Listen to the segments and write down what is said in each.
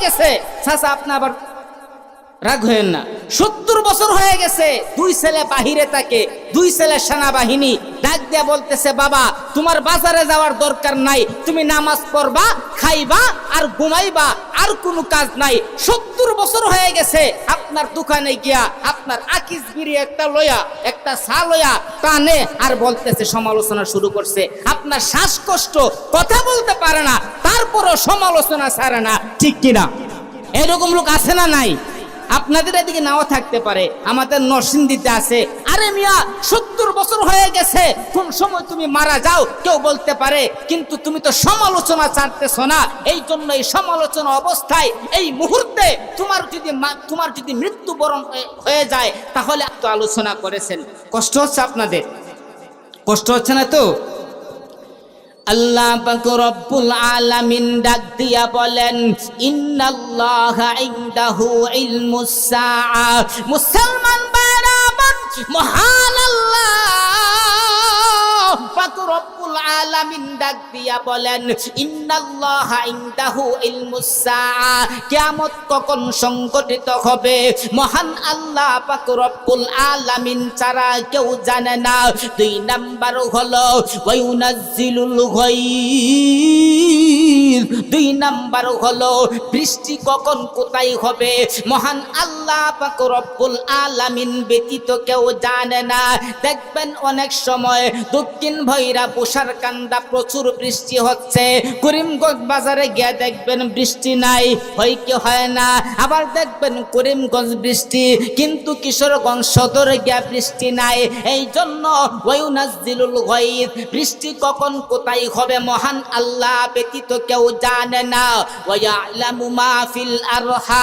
গেছে, চাচা আপনি আবার রাগ হয়েন না, 70 বছর হয়ে গেছে, 2 ছেলে বাহিরে থাকে, 2 ছেলে সেনাবাহিনী, ডাক দিয়া বলতেছে বাবা তোমার বাজারে যাওয়ার দরকার নাই, তুমি নামাজ পড়বা, খাইবা আর ঘুমাইবা, আর কোনো কাজ নাই। 70 বছর হয়ে গেছে, আপনার দোকানে গিয়া আপনার আকিস বিড়ি একটা লয়া, একটা চা লয়া টানে আর বলতেছে, সমালোচনা শুরু করছে। আপনার শ্বাসকষ্ট, কথা বলতে পারে না, তারপরও সমালোচনা ছাড়ে না, ঠিক কিনা? এরকম লোক আছে না নাই? আপনাদের এদিকে নাও থাকতে পারে, আমাদের নরসিংদীতে আছে। আরে মিয়া 70 বছর হয়ে গেছে, কোন সময় তুমি মারা যাও কেউ বলতে পারে, কিন্তু তুমি তো সমালোচনা ছাড়তেছ না। এই জন্য এই সমালোচনা অবস্থায় এই মুহূর্তে তোমার যদি মৃত্যুবরণ হয়ে যায় তাহলে তো আলোচনা করেছেন। কষ্ট হচ্ছে আপনাদের? কষ্ট হচ্ছে না তো? আল্লাহ পাক রব্বুল আলামিন ডাক দিয়া বলেন, ইন্নাল্লাহা ইনদাহু ইলমুস সাআ। মুসলমান বারাবার মহান আল্লাহ পাক রব্বুল আলামিন ডাক দিয়া বলেন, ইন্নাল্লাহা ইনদাহু ইলমুস সাআ। কিয়ামত কখন সংঘটিত হবে মহান আল্লাহ পাক রব্বুল আলামিন ছাড়া কেউ জানে না। 2 নাম্বার হলো ওয়ায়ুনাজ্জিলুল গায়ব। 2 নাম্বার হলো বৃষ্টি কখন কোথায় হবে মহান আল্লাহ পাক রব্বুল আলামিন ব্যতীত কেউ জানে না। দেখবেন অনেক সময় দক্ষিণ ভৈরা বসার কান্দা প্রচুর বৃষ্টি হচ্ছে, করিমগঞ্জ বাজারে গিয়ে দেখবেন বৃষ্টি নাই, হয় কি হয় না? আবার দেখবেন করিমগঞ্জ বৃষ্টি, কিন্তু কিশোরগঞ্জ সদরে গিয়ে বৃষ্টি নাই। এই জন্য ওয়ায়ুনাজ্জিলুল গায়ব, বৃষ্টি কখন কোথায় হবে মহান আল্লাহ ব্যতীত কেউ জানে না। ওয়া ইয়ালামু মা ফিল আরহাম।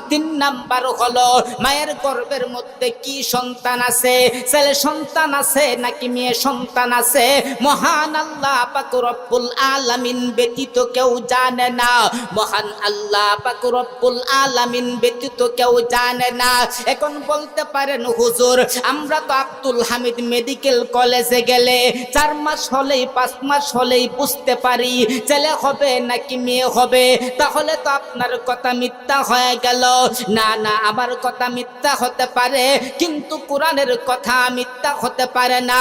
3 নাম্বার হলো মায়ের গর্ভের মধ্যে কি সন্তান আছে, ছেলে সন্তান আছে নাকি মেয়ে সন্তান আছে মহান আল্লাহ পাক রব্বুল আলামিন ব্যতীত কেউ জানে না। মহান আল্লাহ পাক রব্বুল আলামিন ব্যতীত কেউ জানে না। এখন বলতে পারেন হুজুর আমরা তো আব্দুল হামিদ মেডিকেল কলেজে গেলে 4 মাস হলেই 5 মাস হলেই বুঝতে পারি ছেলে হবে নাকি মেয়ে হবে, তাহলে তো আপনার কথা মিথ্যা হয়ে গেল। না না, আমার কথা মিথ্যা হতে পারে কিন্তু কোরআনের কথা মিথ্যা হতে পারে না।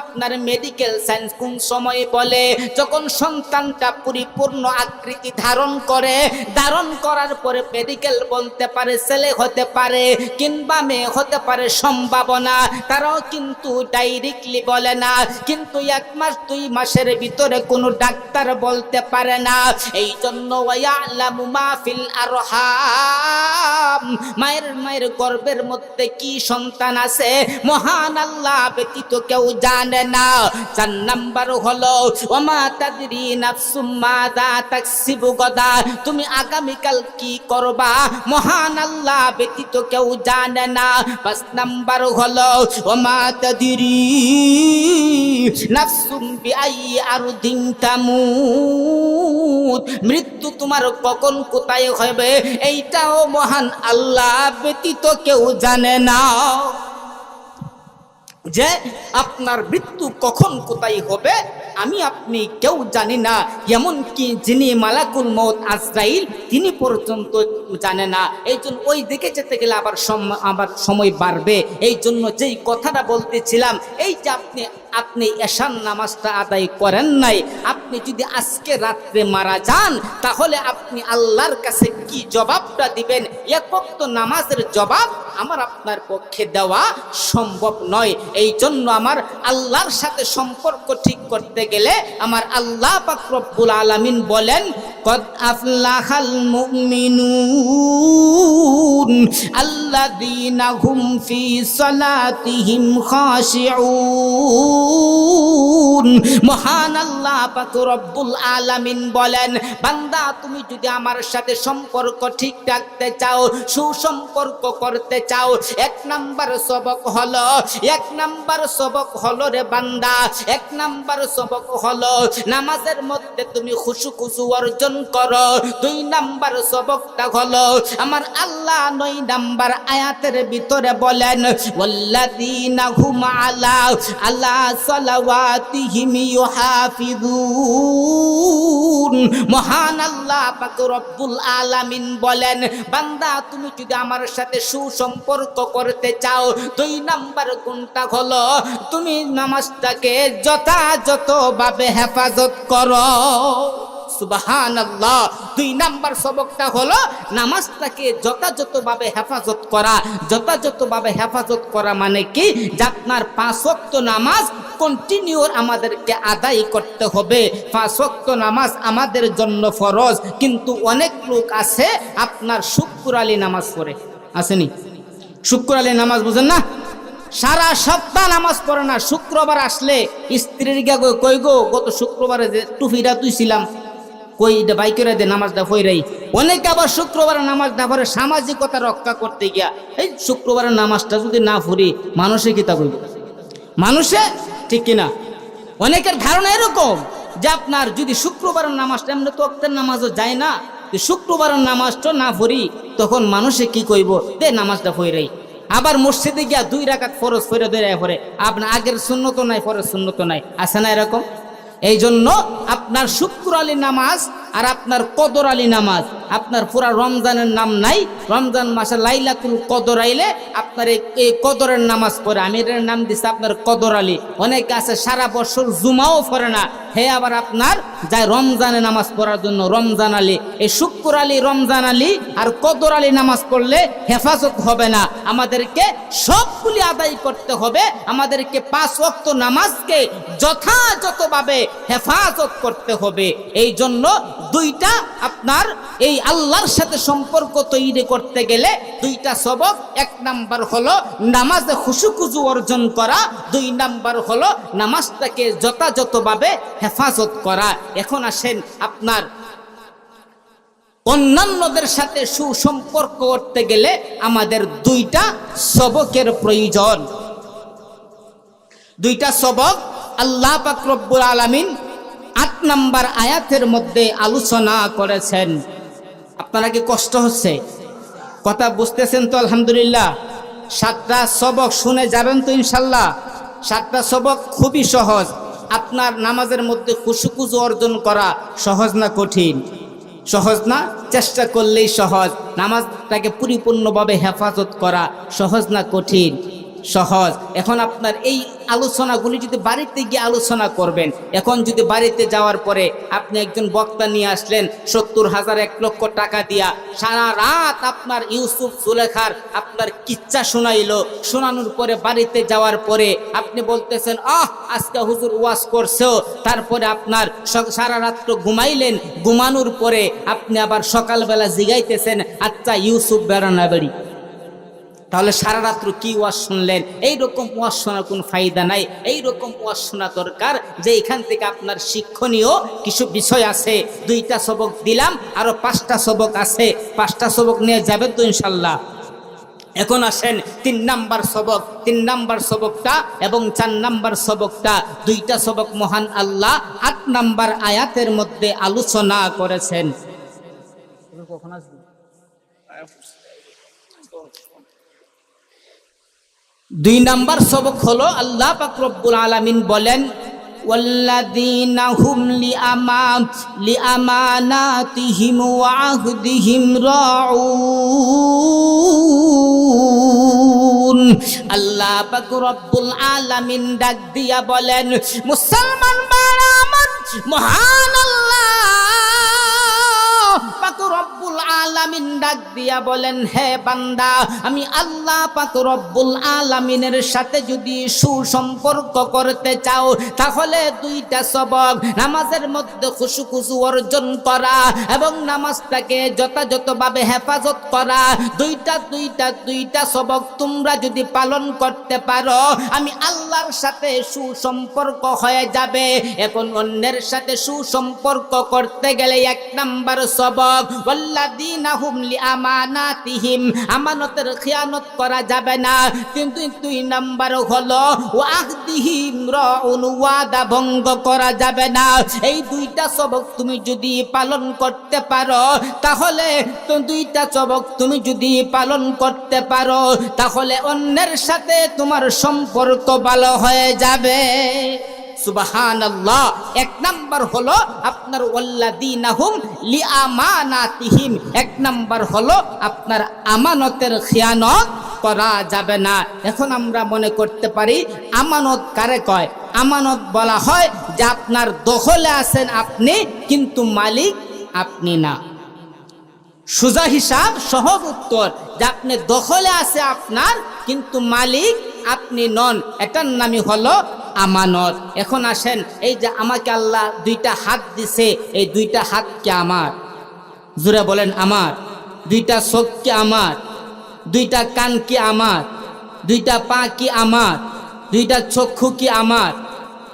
আপনার মেডিকেল সায়েন্স কোন সময় বলে যখন সন্তানটা পরিপূর্ণ আকৃতি ধারণ করে, ধারণ করার পরে মেডিকেল বলতে পারে ছেলে হতে পারে কিংবা মেয়ে হতে পারে, সম্ভাবনা তারাও কিন্তু ডাইরেক্টলি বলে না। কিন্তু 1 মাস 2 মাসের ভিতরে কোনো ডাক্তার বলতে পারে না। এই জন্য ওয়ায়ালামু মা ফিল আরহাম, মায়ের গর্ভের মধ্যে কি সন্তান আছে মহান আল্লাহ ব্যতীত কেউ জানে না। 4 নাম্বার হলো ওমা তাদরি নাফসুম মাযা তাকসিবু গাদা, তুমি আগামীকাল কি করবা মহান আল্লাহ ব্যতীত কেউ জানে না। 5 নাম্বার হলো ওমা তাদরি নাফসুম বিআইয়ি আরদিন তামুত, মৃত্যু তোমার কখন কোথায় হবে এইটাও মহান আল্লাহ ব্যতীত কেউ জানে না। যে আপনার মৃত্যু কখন কোথায় হবে আমি আপনি কেউ জানি না, এমনকি যিনি মালাকুল মউত আজরাইল তিনি পর্যন্ত জানে না। এই জন্য ওই দিকে যেতে গেলে আবার সময় বাড়বে। এই জন্য যেই কথাটা বলতেছিলাম, এই যে আপনি এশার নামাজটা আদায় করেন নাই, আপনি যদি আজকে রাত্রে মারা যান তাহলে আপনি আল্লাহর কাছে কি জবাবটা দিবেন? এক ওয়াক্ত নামাজের জবাব আমার আপনার পক্ষে দেওয়া সম্ভব নয়। এই জন্য আমার আল্লাহর সাথে সম্পর্ক ঠিক করতে গেলে আমার আল্লাহ পাক রব্বুল আলামিন বলেন, কদ আফলাহাল মুমিনুন আল্লাযীনা হুম ফি সালাতিহিম খাশিউন। মহান আল্লাহ পাক রব্বুল আলামিন বলেন, বান্দা তুমি যদি আমার সাথে সম্পর্ক ঠিক রাখতে চাও, সুসম্পর্ক করতে চাও, 1 নাম্বার সবক হলো রে বান্দা, 1 নাম্বার সবক হলো নামাজের মধ্যে তুমি খুশু অর্জন করো। 2 নাম্বার সবকটা হলো আমার আল্লাহ 9 নাম্বার আয়াতের ভিতরে বলেন, ওয়াল্লাযীনা হুম আলা সালাওয়াতিহিম ইউহাফিজুন। মহান আল্লাহ পাক রব্বুল আলামিন বলেন, বান্দা তুমি যদি আমার সাথে সুসম্পর্ক করতে চাও, 2 নাম্বার গুণটা হলো তুমি নামাজটাকে যথাযথভাবে হেফাজত করো। সুবহানাল্লাহ। 2 নাম্বার সবকটা হলো নামাজটাকে যথাযথভাবে হেফাজত করা। যথাযথভাবে হেফাজত করা মানে কি, যে আপনার 5 ওয়াক্ত নামাজ কন্টিনিউ আমাদেরকে আদায় করতে হবে। 5 ওয়াক্ত নামাজ আমাদের জন্য ফরজ, কিন্তু অনেক লোক আছে আপনার শুক্রালি নামাজ পড়ে, আসেনি? শুক্রালি নামাজ বুঝেন না? সারা সপ্তাহ নামাজ পড়ে না, শুক্রবার আসলে স্ত্রীর গা কই গো গত শুক্রবারে যে টুপিটা তুইছিলাম কই বাই করে দে, নামাজটা পড়াই। অনেকে আবার শুক্রবারে নামাজটা পড়ে সামাজিকতা রক্ষা করতে গিয়া। এই শুক্রবারের নামাজটা যদি না পড়ি মানুষে কি তা কইব? মানুষে, ঠিক কিনা? অনেকের ধারণা এরকম যে আপনার যদি শুক্রবারের নামাজটা, এমনি তো ওয়াক্তের নামাজও যায় না, শুক্রবারের নামাজটা না পড়ি তখন মানুষে কি কইব, দে নামাজটা পড়াই। আবার মসজিদে গিয়া 2 রাকাত ফরজ পড়ে দৌড়ায় পড়ে, আপনার আগের সুন্নত নাই, ফরজ সুন্নত নাই, আছে না এরকম? এই জন্য আপনার শুক্র আলী নামাজ আর আপনার কদর আলী নামাজ, আপনার পুরা রমজানের নাম নাই, রমজান মাসে লাইলাতুল কদর আইলে আপনার এই কদরের নামাজ পড়ে, আমি এর নাম দিচ্ছি আপনার কদর আলী। অনেকে আছে সারা বছর জুমাও পড়ে না, হে আবার আপনার যায় রমজানে নামাজ পড়ার জন্য রমজান আলী। এই শুক্র আলী, রমজান আলী আর কদর আলী নামাজ পড়লে হেফাজত হবে না। আমাদেরকে সবগুলি আদায় করতে হবে, আমাদেরকে 5 ওয়াক্ত নামাজকে যথাযথভাবে হেফাজত করতে হবে। এই জন্য 2টা আপনার এই আল্লাহর সাথে সম্পর্ক তৈরি করতে গেলে 2টা সবক। 1 নাম্বার হলো নামাজে খুশুখুজু অর্জন করা, 2 নাম্বার হলো নামাজটাকে যথাযথভাবে হেফাজত করা। এখন আসেন, আপনার অন্যান্যদের সাথে সুসম্পর্ক করতে গেলে আমাদের 2টা সবকের প্রয়োজন। 2টা সবক আল্লাহ পাক রব্বুল আলামিন 8 নাম্বার আয়াতের মধ্যে আলোচনা করেছেন। আপনারা কি কষ্ট হচ্ছে? কথা বুঝতেছেন তো? আলহামদুলিল্লাহ। 7টা সবক শুনে যাবেন তো ইনশাল্লাহ। 7টা সবক খুবই সহজ। আপনার নামাজের মধ্যে খুশুখুজু অর্জন করা সহজ না কঠিন? সহজ না? চেষ্টা করলেই সহজ। নামাজটাকে পরিপূর্ণভাবে হেফাজত করা সহজ না কঠিন? সহজ। এখন আপনার এই আলোচনাগুলি যদি বাড়িতে গিয়ে আলোচনা করবেন, এখন যদি বাড়িতে যাওয়ার পরে আপনি একজন বক্তা নিয়ে আসলেন 70,000 1 লক্ষ টাকা দিয়া, সারা রাত আপনার ইউসুফ জুলেখার আপনার কিচ্ছা শোনাইলো, শোনানোর পরে বাড়িতে যাওয়ার পরে আপনি বলতেছেন আজকে হুজুর ওয়াজ করছেও, তারপরে আপনার সারা রাত্র ঘুমাইলেন, ঘুমানোর পরে আপনি আবার সকালবেলা জিগাইতেছেন আচ্ছা ইউসুফ বেড়ানা বেড়ি, তাহলে সারা রাত্র কি ওয়াজ শুনলেন? এইরকম ওয়াজ শোনার কোনো ফায়দা নাই। এইরকম ওয়াজ শোনা দরকার যে এখান থেকে আপনার শিক্ষণীয় কিছু বিষয় আছে। 2টা সবক দিলাম, আরো 5টা সবক আছে, 5টা সবক নিয়ে যাবে তো ইনশাল্লাহ। এখন আসেন 3 নাম্বার সবক। 3 নাম্বার সবকটা এবং 4 নাম্বার সবকটা, 2টা সবক মহান আল্লাহ 8 নাম্বার আয়াতের মধ্যে আলোচনা করেছেন। কখন আসবে? 2 নাম্বার সবক হলো আল্লাহ পাক রব্বুল আলামিন বলেন, ওয়াল্লাযীনা হুম লিআমানাতিহিম ওয়া আহদিহিম রাউন। আল্লাহ পাক রব্বুল আলামিন ডাক দিয়া বলেন, মুসলমান ভাইরা আমার, মহান আল্লাহ পাক রব্বুল আলামিন ডাক দিয়া বলেন, হে বান্দা, আমি আল্লাহ পাক রব্বুল আলামিনের সাথে যদি সুসম্পর্ক করতে চাও তাহলে 2টা সবক, নামাজের মধ্যে খুশুখুজু অর্জন করা এবং নামাজটাকে যথাযথভাবে হেফাজত করা, 2টা সবক তোমরা যদি পালন করতে পারো আমি আল্লাহর সাথে সুসম্পর্ক হয়ে যাবে। এখন অন্যের সাথে সুসম্পর্ক করতে গেলে 1 নাম্বার সবক ওয়াল্লাযীনা হুম লিআমানাতিহিম, আমানতের খিয়ানত করা যাবে না। কিন্তু 2 নাম্বার হলো ওয়াহদিহিম রাউন, ওয়াদা ভঙ্গ করা যাবে না। এই 2টা সবক তুমি যদি পালন করতে পারো তাহলে 2টা সবক তুমি যদি পালন করতে পারো তাহলে অন্যের সাথে তোমার সম্পর্ক ভালো হয়ে যাবে। সুবহানাল্লাহ। এক নাম্বার হলো আপনার ওয়াল্লাযীনাহুম লিআমানাতিহিম, এক নাম্বার হলো আপনার আমানতের খিয়ানত করা যাবে না। এখন আমরা মনে করতে পারি আমানত কারে কয়? আমানত বলা হয় যে আপনার দখলে আছেন আপনি, কিন্তু মালিক আপনি না। সোজা হিসাব, সহজ উত্তর, যে আপনি দখলে আছে আপনার, কিন্তু মালিক আপনি নন। এটার নামই হলো আমানত। এখন আসেন, এই যে আমাকে আল্লাহ দুইটা হাত দিছে, এই দুইটা হাত কি আমার? জোরে বলেন আমার। দুইটা চোখ কি আমার? দুইটা কান কি আমার? দুইটা পা কি আমার? দুইটা চক্ষু কি আমার?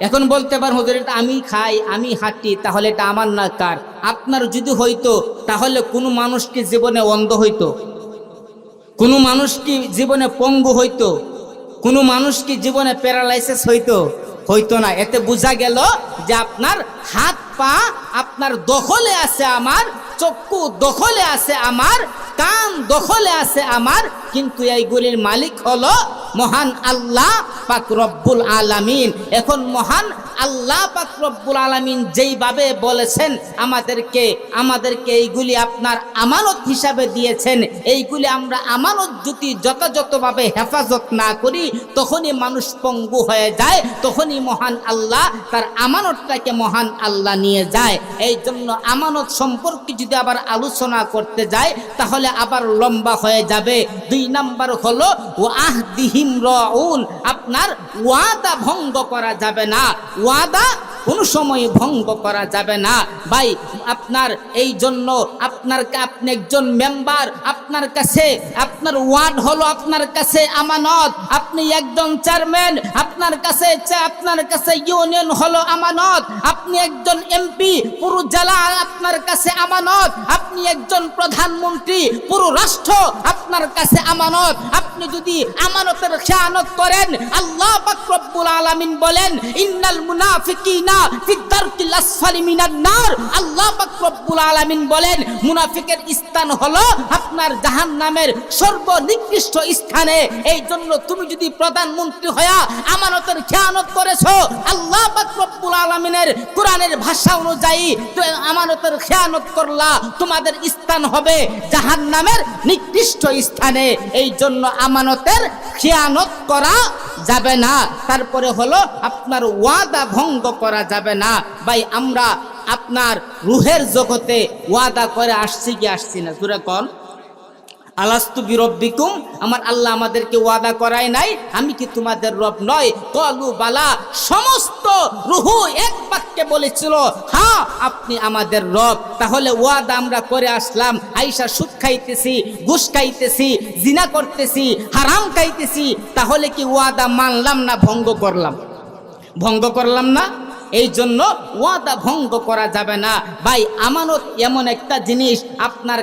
এখন বলতে পার হুজুর এটা আমি খাই, আমি হাঁটি, তাহলে এটা আমার না কার? আপনার যদি হইতো তাহলে কোনো মানুষ কি জীবনে অন্ধ হইতো? কোনো মানুষ কি জীবনে পঙ্গু হইতো? কোনো মানুষ কি জীবনে প্যারালাইসিস হইতো? হইতো না। এতে বোঝা গেল যে আপনার হাত পা আপনার দখলে আছে আমার, চক্ষু দখলে আছে আমার, কান দখলে আছে আমার, কিন্তু এইগুলির মালিক হলো মহান আল্লাহ পাক রব্বুল আলামিন। এখন মহান আল্লাহ পাক রব্বুল আলামিন যেইভাবে বলেছেন আমাদেরকে এইগুলি আপনার আমানত হিসাবে দিয়েছেন, এইগুলি আমরা আমানত যদি যথাযথভাবে হেফাজত না করি তখনই মানুষ পঙ্গু হয়ে যায়, তখনই মহান আল্লাহ তার আমানতটাকে মহান আল্লাহ নিয়ে যায়। এই জন্য আমানত সম্পর্কে যদি আবার আলোচনা করতে যায় তাহলে আবার লম্বা হয়ে যাবে। 2 নাম্বার হলো ওয়াহদিহিম রাউন, আপনার ওয়াদা ভঙ্গ করা যাবে না। ওয়াদা কোনো সময় ভঙ্গ করা যাবে না ভাই। আপনার এই জন্য আপনি একজন মেম্বার, আপনার কাছে আপনার ওয়ার্ড হলো আপনার কাছে আমানত। আপনি একজন চেয়ারম্যান, আপনার কাছে ইউনিয়ন হলো আমানত। আপনি একজন এমপি, পুরো জেলা আপনার কাছে আমানত। আপনি একজন প্রধানমন্ত্রী, পুরো রাষ্ট্র আপনার কাছে আমানত। আপনি যদি আমানতের খেয়ানত করেন, আল্লাহ পাক রব্বুল আলামিন বলেন ইন্নাল মুনাফিকিনা ফিদ দারকিল আসফালি মিনান নার। আল্লাহ পাক রব্বুল আলামিন বলেন মুনাফিকের স্থান হলো আপনার জাহান্নামের সর্বনিকৃষ্ট স্থানে। এই জন্য তুমি যদি প্রধানমন্ত্রী হয়া আমানতের খেয়ানত করেছো, আল্লাহ পাক রব্বুল আলামিনের কোরআনের ভাষা অনুযায়ী আমানতের খেয়ানত করলা, তোমাদের স্থান হবে জাহান্নামের নিকৃষ্ট স্থানে। এই জন্য আমানতের খেয়ানত করা যাবে না। তারপরে হলো আপনার ওয়াদা ভঙ্গ করা যাবে না। ভাই আমরা আপনার রুহের জগতে ওয়াদা করে আসছি কি আসছি না? জোরে কোন আলাস্তু বিরব্বিকুম, আমার আল্লাহ আমাদেরকে ওয়াদা করায় নাই আমি কি তোমাদের রব নয়? কলু বালা, সমস্ত রুহু এক বাক্যে বলেছিল হ্যাঁ আপনি আমাদের রব। তাহলে ওয়াদা আমরা করে আসলাম, আইসা সুদ খাইতেছি, ঘুষ খাইতেছি, জিনা করতেছি, হারাম খাইতেছি, তাহলে কি ওয়াদা মানলাম না ভঙ্গ করলাম? ভঙ্গ করলাম না। এই জন্য ওয়াদা ভঙ্গ করা যাবে না ভাই। আমানত এমন একটা জিনিস, আপনার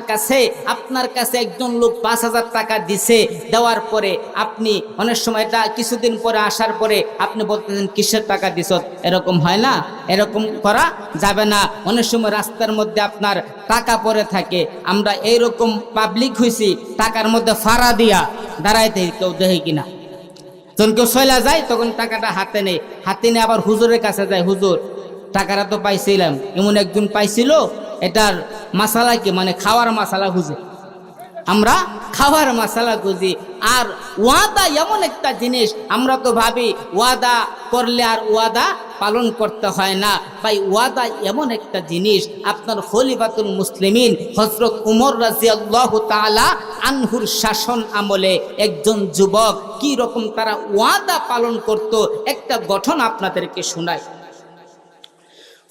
কাছে একজন লোক 5,000 টাকা দিছে, দেওয়ার পরে আপনি অনেক সময় এটা কিছুদিন পরে আসার পরে আপনি বলতেছেন কিসের টাকা দিছ? এরকম হয় না, এরকম করা যাবে না। অনেক সময় রাস্তার মধ্যে আপনার টাকা পড়ে থাকে, আমরা এইরকম পাবলিক হয়েছি, টাকার মধ্যে ফাড়া দিয়া দাঁড়াইতে কেউ দেখে কিনা। যখন কেউ চলে যায় তখন টাকাটা হাতে নেই, হাতে নিয়ে আবার হুজুরের কাছে যায়, হুজুর টাকাটা তো পাইছিলাম। এমন একজন পাইছিল, এটার মশালা কি, মানে খাওয়ার মশালা খুঁজে, আমরা খাওয়ার মশালা খুঁজি। আর ওয়াদা এমন একটা জিনিস, আমরা তো ভাবি ওয়াদা করলে আর ওয়াদা পালন করতে হয় না। ভাই ওয়াদা এমন একটা জিনিস, আপনার খলিফাতুল মুসলিমিন হযরত উমর রাদিয়াল্লাহু তাআলা আনহুর শাসন আমলে একজন যুবক কি রকম তারা ওয়াদা পালন করত, একটা গঠন আপনাদেরকে শোনায়।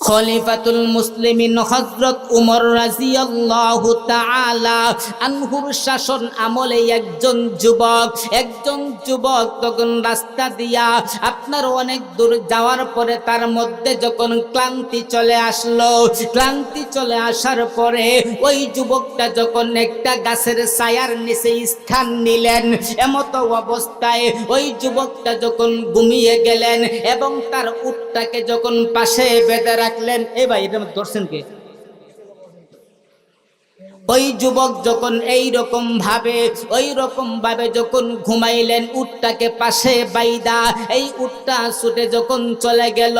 খলিফাতুল মুসলিমিন হযরত উমর রাদিয়াল্লাহু তাআলা আনহুর শাসন আমলে একজন যুবক তখন রাস্তা দিয়া আপনার অনেক দূর যাওয়ার পরে তার মধ্যে যখন ক্লান্তি চলে আসার পরে ওই যুবকটা যখন একটা গাছের ছায়ার নিচে স্থান নিলেন, এমতো অবস্থায় ওই যুবকটা যখন ঘুমিয়ে গেলেন এবং তার উটটাকে যখন পাশে বেঁধে রাখলেন। এ ভাই এটা ধরছেন কে? ওই যুবক যখন ওই রকম ভাবে যখন ঘুমাইলেন, উটটাকে পাশে বাইদা এই উটটা ছুটে যখন চলে গেল,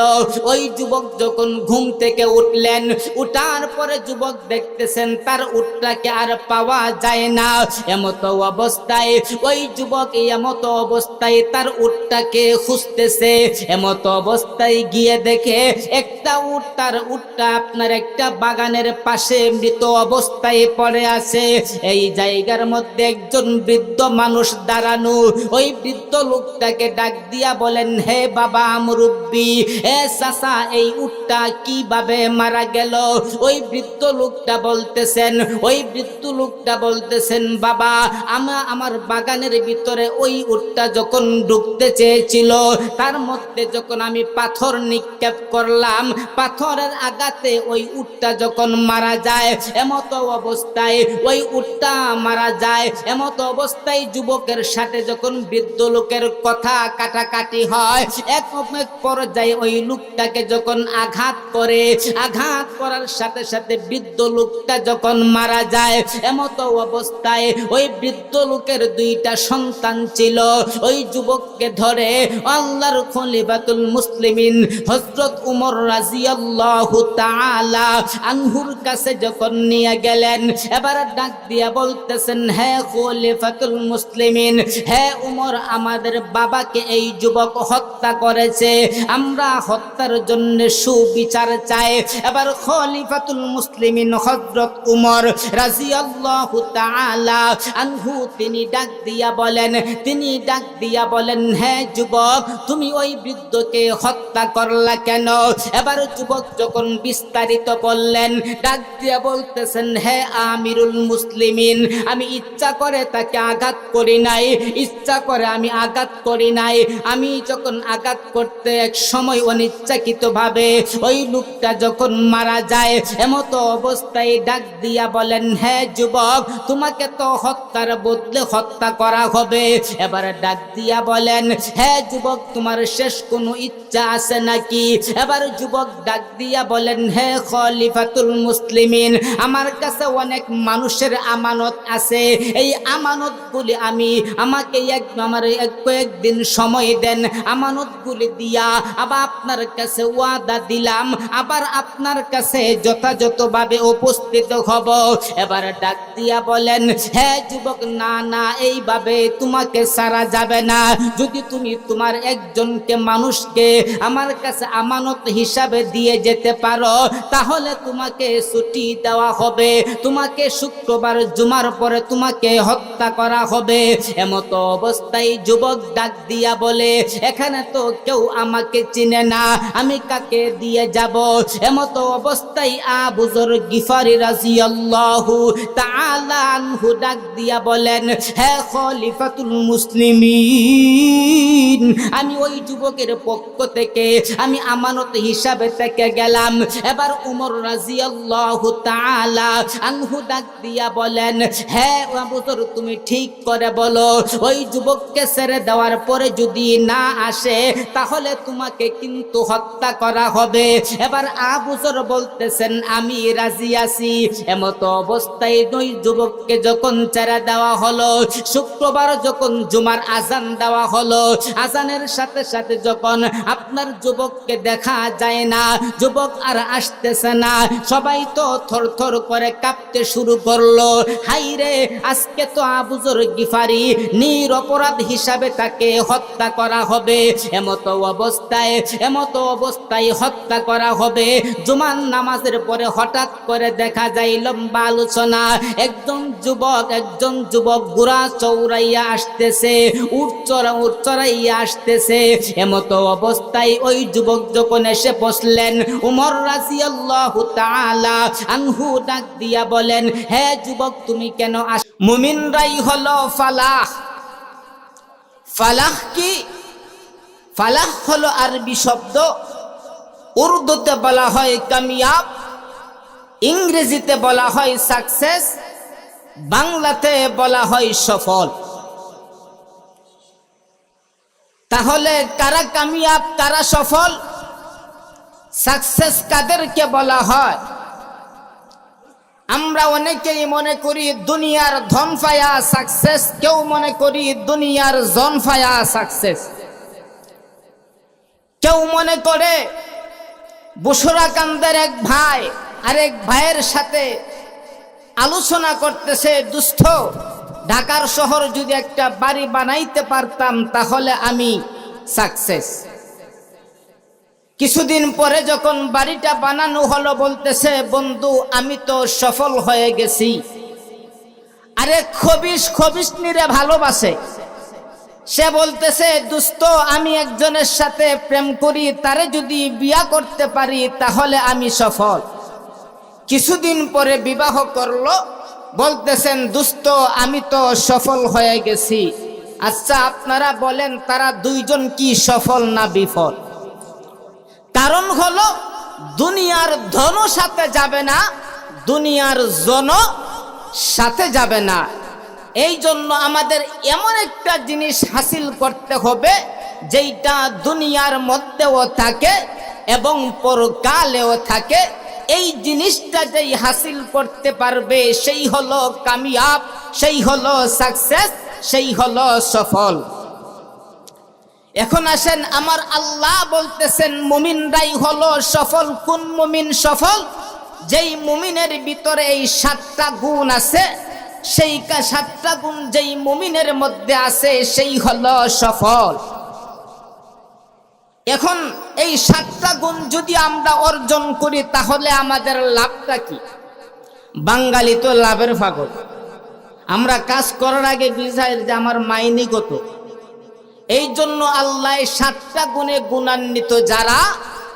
ওই যুবক যখন ঘুম থেকে উঠলেন, উঠার পরে যুবক দেখতেছেন তার উটটাকে আর পাওয়া যায় না। এমতো অবস্থায় ওই যুবক এমতো অবস্থায় তার উটটাকে খুঁজতেছে। এমতো অবস্থায় গিয়ে দেখে একটা উট, তার উটটা আপনার একটা বাগানের পাশে মৃত অবস্থায় পড়ে আছে। এই জায়গার মধ্যে একজন বৃদ্ধ মানুষ দাঁড়ানো। ওই বৃদ্ধ লোকটাকে ডাক দিয়া বলেন, হে বাবা মুরব্বি, এ চাচা, এই উটটা কিভাবে মারা গেল? ওই বৃদ্ধ লোকটা বলতেছেন, বাবা, আমার বাগানের ভিতরে ওই উটটা যখন ঢুকতে চেয়েছিল, তার মধ্যে যখন আমি পাথর নিক্ষেপ করলাম, পাথরের আঘাতে ওই উটটা যখন মারা যায়, এমতো অবস্থায় ওই উটটা মারা যায়। এমতো অবস্থায় যুবকের সাথে যখন বৃদ্ধ লোকের কথা কাটাকাটি হয়, এক পর্যায়ে ওই লোকটাকে যখন আঘাত করার সাথে সাথে বৃদ্ধ লোকটা যখন মারা যায়, এমতো অবস্থায় ওই বৃদ্ধ লোকের দুইটা সন্তান ছিল। ওই যুবককে ধরে আল্লাহর খলিফাতুল মুসলিমিন হযরত উমর রাদিয়াল্লাহু তাআলা আনহুর কাছে যখন নিয়ে গেলেন, এবার ডাক দিয়া বলতেছেন, হে খলিফাতুল মুসলিমিন, হে উমর, আমাদের বাবাকে এই যুবক হত্যা করেছে, আমরা হত্যার জন্য সুবিচার চাই। এবার খলিফাতুল মুসলিমিন হযরত উমর রাদিয়াল্লাহু তাআলা আনহু তিনি ডাক দিয়া বলেন, হে যুবক, তুমি ওই বৃদ্ধকে হত্যা করলা কেন? এবার যুবক যখন বিস্তারিত বললেন, ডাক দিয়া বলতেছেন, হে আমিরুল মুসলিমিন, আমি ইচ্ছা করে তাকে আঘাত করি নাই, আমি যখন আঘাত করতে এক সময় অনিচ্ছাকৃতভাবে ওই লোকটা যখন মারা যায়, এমতো অবস্থায় ডাক দিয়া বলেন, হে যুবক, তোমাকে তো হত্যার বদলে হত্যা করা হবে। এবার ডাক দিয়া বলেন, হে যুবক, তোমার শেষ কোনো ইচ্ছা আছে নাকি? এবার যুবক ডাক দিয়া বলেন, হে খলিফাতুল মুসলিমিন, আমার কাছে অনেক মানুষের আমানত আছে, এই আমানতগুলি আমাকে কয়েকদিন সময় দেন, আমানতগুলি দিয়া আবার আপনার কাছে ওয়াদা দিলাম, আবার আপনার কাছে যথাযথভাবে উপস্থিত হব। এবার ডাক দিয়া বলেন, হে যুবক, না, এইভাবে তোমাকে ছাড়া যাবে না। যদি তুমি তোমার একজনকে মানুষকে আমার কাছে আমানত হিসাবে দিয়ে যেতে পারো, তাহলে তোমাকে ছুটি দেওয়া হবে, তোমাকে শুক্রবার জুমার পরে তোমাকে হত্যা করা হবে। এমতো অবস্থায় যুবক ডাক দিয়া বলে, এখানে তো কেউ আমাকে চিনে না, আমি কাকে দিয়ে যাব? এমতো অবস্থায় আবু যর গিফারি রাদিয়াল্লাহু তাআলা আনহু ডাক দিয়া বলেন, হে খলিফাতুল মুসলিমিন, আমি ওই যুবকের পক্ষ থেকে আমি আমানত হিসাবে থেকে গেলাম। এবার উমর রাদিয়াল্লাহু তাআলা আনহু ডাক দিয়া বলেন, হে আবু যর, তুমি ঠিক করে বলো, ওই যুবককে ছেড়ে দেওয়ার পরে যদি না আসে, তাহলে তোমাকে কিন্তু হত্যা করা হবে। এবার আবু যর বলতেছেন, আমি রাজি আছি। এমতো অবস্থায় ওই যুবককে যখন ছেড়ে দেওয়া হলো, শুক্রবার যখন জুমার আজান দেওয়া হলো, আজানের সাথে সাথে যখন আপনার যুবককে দেখা যায় না, যুবক আর আসতেছে না, সবাই তো থরথর করে কাঁপতে শুরু করলো। হাই রে, আজকে তো আবু যর গিফারি নিরপরাধ হিসাবে তাকে হত্যা করা হবে। এমতো অবস্থায় হত্যা করা হবে। জুমার নামাজের পরে হঠাৎ করে দেখা যায় লম্বা আলোচনা, একজন যুবক গুড়া চৌড়াইয়া আসতেছে, উট চড়াইয়া আসতেছে। এমতো অবস্থায় ওই যুবক যখন এসে বসলেন, উমর রাদিয়াল্লাহু তাআলা আনহু ডাক দিয়া বলেন, হে যুবক, তুমি কেন মুমিনরাই হলো ফালাহ। ফালাহ কি? ফালাহ হলো আরবি শব্দ, উর্দুতে বলা হয় কামিয়াব, ইংরেজিতে বলা হয় সাকসেস, বাংলাতে বলা হয় সফল। তাহলে কারা কামিয়াব, কারা সফল? সাকসেস কাদেরকে বলা হয়? আমরা অনেকেই মনে করি দুনিয়ার ধন পায়া সাকসেস, কেউ মনে করি দুনিয়ার জন পায়া সাকসেস। কেউ মনে করে বুসরাকান্দের এক ভাই আরেক ভাইয়ের সাথে আলোচনা করতেছে, দুস্থ ঢাকার শহর যদি একটা বাড়ি বানাইতে পারতাম তাহলে আমি সাকসেস। কিছুদিন পরে যখন বাড়িটা বানানো হলো বলতেছে, বন্ধু আমি তো সফল হয়ে গেছি। আরে খবিশ নিরে ভালোবাসে, সে বলতেছে, দোস্ত আমি একজনের সাথে প্রেম করি, তারে যদি বিয়া করতে পারি তাহলে আমি সফল। কিছুদিন পরে বিবাহ করলো, বলতেছেন দোস্ত আমি তো সফল হয়ে গেছি। আচ্ছা আপনারা বলেন তারা দুইজন কি সফল না বিফল? কারণ হলো দুনিয়ার ধন সাথে যাবে না, দুনিয়ার জন সাথে যাবে না। এই জন্য আমাদের এমন একটা জিনিস হাসিল করতে হবে যেটা দুনিয়ার মধ্যেও থাকে এবং পরকালেও থাকে। এই জিনিসটা যেই হাসিল করতে পারবে সেই হলো কামিয়াব, সেই হলো সাকসেস, সেই হলো সফল। এখন আসেন, আমার আল্লাহ বলতেছেন মুমিনরাই হলো সফল। কোন মুমিন সফল? যেই মুমিনের ভিতরে এই 7টা গুণ আছে, সেই 7টা গুণ যেই মুমিনের মধ্যে আছে সেই হলো সফল। এখন এই 7টা গুণ যদি আমরা অর্জন করি তাহলে আমাদের লাভটা কি? বাঙালি তো লাভের পাগল। আমরা কাজ করার আগে বুঝাই যে আমার মাইনে কত। এই জন্য আল্লাহ 7টা গুণে গুণান্বিত যারা,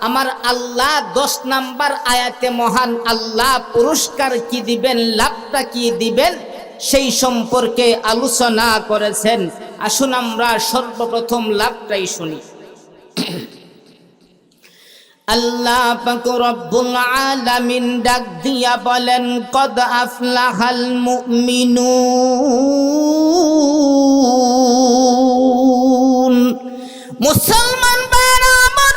আমার আল্লাহ 10 নাম্বার আয়াতে মহান আল্লাহ পুরস্কার কি দিবেন, লাভটা কি দিবেন সেই সম্পর্কে আলোচনা করেছেন। আসুন আমরা সর্বপ্রথম লাভটাই শুনি। আল্লাহ পাক রব্বুল আলামিন ডাক দিয়া বলেন, কদ আফলাহাল মুমিনুন। মুসলমান ভাইরা আমার,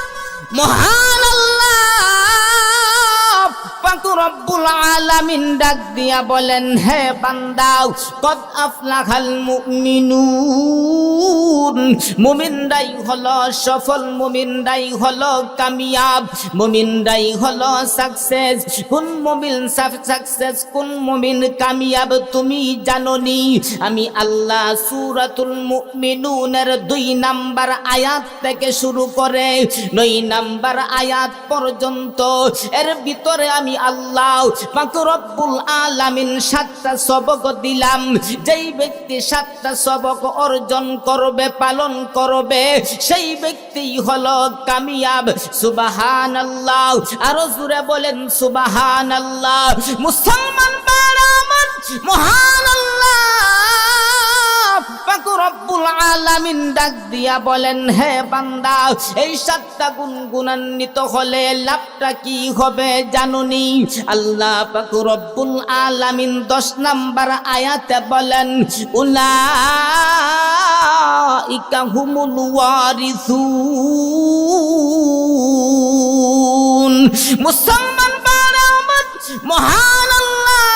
মহান আল্লাহ পাক রব্বুল আলামিন ডাক দিয়া বলেন, হে বান্দা কদ আফলাহাল মুমিনুন। মুমিনরাই হলো সফল, মুমিনরাই হলো কামিয়াব, মুমিনরাই হলো সাকসেস। কোন মুমিন সাকসেস, কোন মুমিন কামিয়াব তুমি জানোনি? আমি আল্লাহ সূরাতুল মুমিনুনের 2 নাম্বার আয়াত থেকে শুরু করে 9 নাম্বার আয়াত পর্যন্ত, এর ভিতরে আমি আল্লাহ পাক রব্বুল আলামিন 7টা সবক দিলাম। যেই ব্যক্তি 7টা সবক অর্জন করবে, পালন করবে, সেই ব্যক্তি হলো কামিয়াব। সুবহানাল্লাহ, আরো জোরে বলেন সুবহানাল্লাহ। মুসলমান ভাইরা আমার, মহান আল্লাহ পাক রব্বুল আলামিন ডাক দিয়া বলেন, হে বান্দা এই 7টা গুণ গুণান্বিত হলে লাভটা কি হবে জানোনি? আল্লাহ পাক রব্বুল আলামিন 10 নাম্বার আয়াতে বলেন, উলাইকা হুমুল ওয়ারিসুন। মুসলমান ভাইরা আমার, মহান আল্লাহ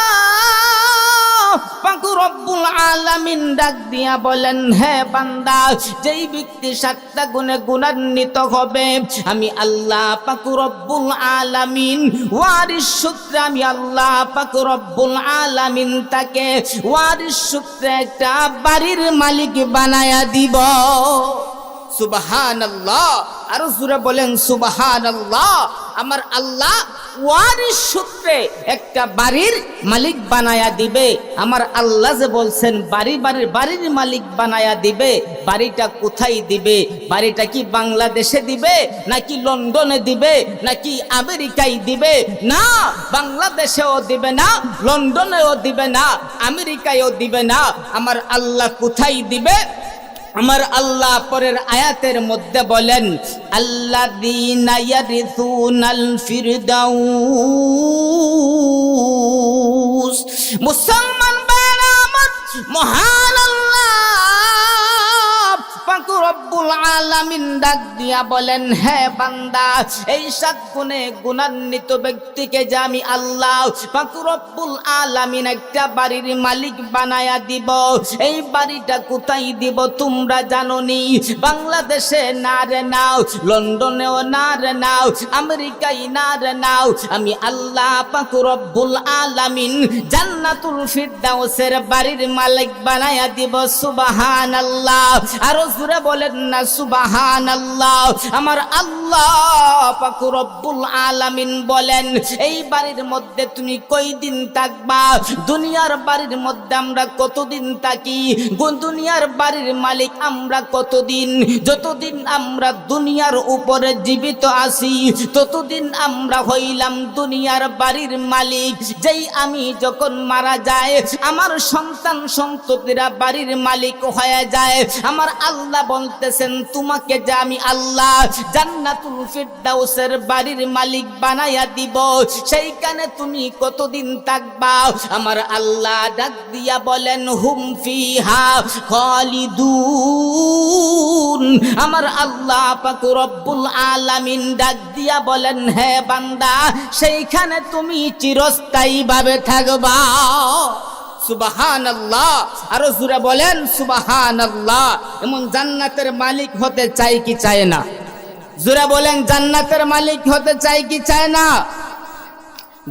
পাক রব্বুল আলামিন ডাক দিয়া বলেন, হে বান্দা যেই ব্যক্তি 7টা গুণে গুণান্বিত হবে, আমি আল্লাহ পাক রব্বুল আলামিন ওয়ারিস সূত্রে আমি আল্লাহ পাক রব্বুল আলামিন তাকে ওয়ারিস সূত্রে একটা বাড়ির মালিক বানায়া দিব। সুবহানাল্লাহ, আরো জোরে বলেন সুবহানাল্লাহ। আমার আল্লাহ ওয়ারিস সূত্রে একটা বাড়ির মালিক বানায়া দিবে। আমার আল্লাহ যে বলছেন বাড়ির মালিক বানায়া দিবে, বাড়িটা কোথায় দিবে? বাড়িটা কি বাংলাদেশে দিবে, নাকি লন্ডনে দিবে, নাকি আমেরিকায় দিবে? না, বাংলাদেশেও দিবে না, লন্ডনেও দিবে না, আমেরিকায়ও দিবে না। আমার আল্লাহ কোথায় দিবে? আমার আল্লাহ পরের আয়াতের মধ্যে বলেন, আল্লাযীনা ইয়ারিসুনাল ফিরদাউস। মুসলমান ভাইরা আমার, মহান আল্লাহ পাক রব্বুল আলামিন ডাক দিয়া বলেন, হে বান্দা, এই 7 গুণে গুণান্বিত ব্যক্তিকে যে আমি আল্লাহ পাক রব্বুল আলামিন একটা বাড়ির মালিক বানায়া দিব। এই বাড়িটা কোথায় দিব তোমরা জানোনি? বাংলাদেশে না রে নাও, লন্ডনেও না রে নাও, আমেরিকায় না রে নাও, আমি আল্লাহ পাক রব্বুল আলামিন জান্নাতুল ফিরদাউসের বাড়ির মালিক বানায়া দিব। সুবহানাল্লাহ। আর জোরে বলেন না সুবহানাল্লাহ। আমার আল্লাহ পাক রব্বুল আলামিন বলেন, এই বাড়ির মধ্যে তুমি কয়দিন থাকবা? দুনিয়ার বাড়ির মধ্যে আমরা কতদিন থাকি? দুনিয়ার বাড়ির মালিক আমরা কতদিন? যতদিন আমরা দুনিয়ার উপরে জীবিত আছি ততদিন আমরা হইলাম দুনিয়ার বাড়ির মালিক। যেই আমি যখন মারা যায় আমার সন্তান সন্ততিরা বাড়ির মালিক হয়ে যায়। আমার আল্লাহ বলতেছেন, তোমাকে যে আমি আল্লাহ জান্নাতুল ফিরদাউসের বাড়ির মালিক বানায়া দিব, সেইখানে তুমি কতদিন থাকবা? আমার আল্লাহ ডাক দিয়া বলেন, হুম ফিহা খালিদুন। আমার আল্লাহ পাক রব্বুল আলামিন ডাক দিয়া বলেন, হে বান্দা, সেইখানে তুমি চিরস্থায়ী ভাবে থাকবা। সুবহানাল্লাহ। আরো জোরে বলেন সুবহানাল্লাহ। এমন জান্নাতের মালিক হতে চাই কি চায় না? জোরে বলেন, জান্নাতের মালিক হতে চাই কি চায় না?